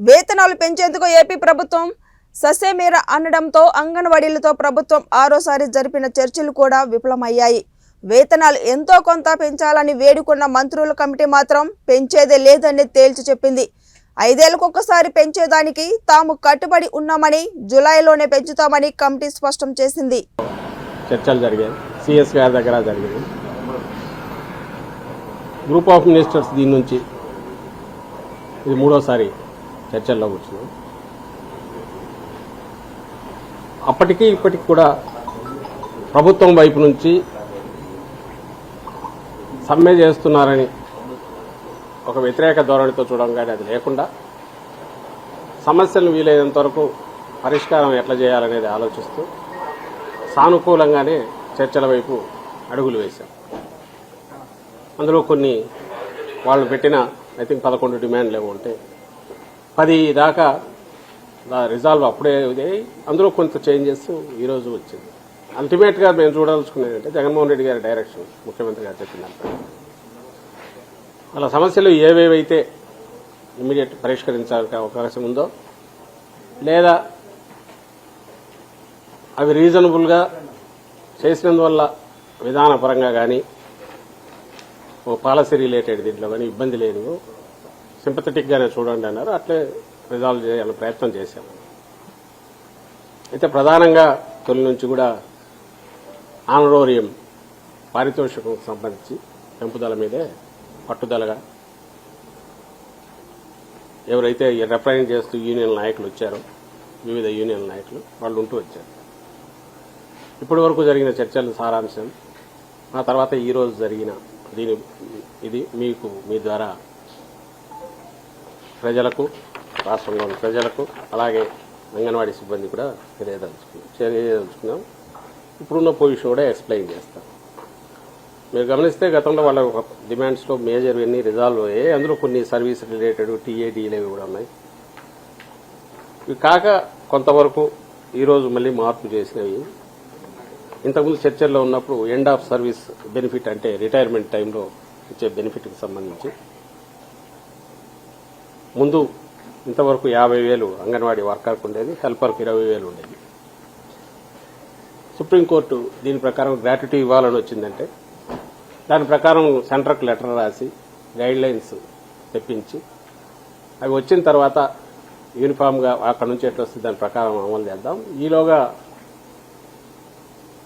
వేతనాలు పెంచేందుకు ఏపీ ప్రభుత్వం ససేమిరా అనడంతో అంగన్వాడీలతో ప్రభుత్వం ఆరోసారి జరిపిన చర్చలు కూడా విఫలమయ్యాయి. వేతనాలు ఎంతో కొంత పెంచాలని వేడుకున్న మంత్రుల కమిటీ మాత్రం పెంచేదే లేదని తేల్చి చెప్పింది. 5 ఏళ్లకొకసారి పెంచేదానికి తాము కట్టుబడి ఉన్నామని, జూలైలోనే పెంచుతామని కమిటీ స్పష్టం చేసింది. చర్చలు జరిగాయి. సిఎస్ గారి దగ్గర జరిగింది. గ్రూప్ ఆఫ్ మినిస్టర్స్ దీని నుంచి ఇది 3వసారి చర్చల్లో కూర్చున్నాం. అప్పటికి ఇప్పటికి కూడా ప్రభుత్వం వైపు నుంచి సమ్మె చేస్తున్నారని ఒక వ్యతిరేక ధోరణితో చూడడం కానీ అది లేకుండా సమస్యలను వీలైనంత వరకు పరిష్కారం ఎట్లా చేయాలనేది ఆలోచిస్తూ సానుకూలంగానే చర్చల వైపు అడుగులు వేశాం. అందులో కొన్ని వాళ్ళు పెట్టిన ఐ థింక్ 11 డిమాండ్లు ఏమో ఉంటే 10 దాకా రిజాల్వ్ అప్పుడే అందులో కొంత చేంజెస్ ఈరోజు వచ్చింది. అల్టిమేట్గా మేము చూడాల్సుకునేది అంటే జగన్మోహన్ రెడ్డి గారి డైరెక్షన్, ముఖ్యమంత్రి గారు చెప్పినంత అలా సమస్యలు ఏవేవైతే ఇమ్మీడియట్ పరిష్కరించాల్సిన అవకాశం ఉందో లేదా అవి రీజనబుల్గా చేసినందువల్ల విధానపరంగా కానీ ఓ పాలసీ రిలేటెడ్ దీంట్లో కానీ ఇబ్బంది లేదు, సింపథెటిక్గానే చూడండి అన్నారు. అట్లే రిజాల్వ్ చేయాలని ప్రయత్నం చేశాం. అయితే ప్రధానంగా తొలి నుంచి కూడా ఆనరోరియం పారితోషికం సంబంధించి పెంపుదల మీదే పట్టుదలగా ఎవరైతే రిప్రజెంట్ చేస్తూ యూనియన్ నాయకులు వచ్చారో వివిధ యూనియన్ నాయకులు వాళ్ళు ఉంటూ వచ్చారు. ఇప్పటి వరకు జరిగిన చర్చల సారాంశం, ఆ తర్వాత ఈరోజు జరిగిన ఇది మీకు మీ ద్వారా ప్రజలకు, రాష్ట్రంలోని ప్రజలకు, అలాగే అంగన్వాడీ సిబ్బంది కూడా తెలియదలుచుకున్నాం. ఇప్పుడున్న పొజిషన్ కూడా ఎక్స్ప్లెయిన్ చేస్తాం. మీరు గమనిస్తే గతంలో వాళ్ళ డిమాండ్స్లో మేజర్ అన్ని రిజాల్వ్ అయ్యాయి. అందులో కొన్ని సర్వీస్ రిలేటెడ్ టీఏడీలేవి కూడా ఉన్నాయి. ఇవి కాక కొంతవరకు ఈరోజు మళ్ళీ మార్పు చేసినవి. ఇంతకుముందు చర్చల్లో ఉన్నప్పుడు ఎండ్ ఆఫ్ సర్వీస్ బెనిఫిట్ అంటే రిటైర్మెంట్ టైంలో ఇచ్చే బెనిఫిట్కి సంబంధించి ముందు ఇంతవరకు 50,000 అంగన్వాడీ వర్కర్కు ఉండేది, హెల్పర్కు 20,000 ఉండేది. సుప్రీంకోర్టు దీని ప్రకారం గ్రాట్యుటీ ఇవ్వాలని వచ్చిందంటే దాని ప్రకారం సెంటర్కు లెటర్ రాసి గైడ్ లైన్స్ తెప్పించి అవి వచ్చిన తర్వాత యూనిఫామ్గా అక్కడ నుంచి ఎట్లా వస్తుంది దాని ప్రకారం అమలు చేద్దాం. ఈలోగా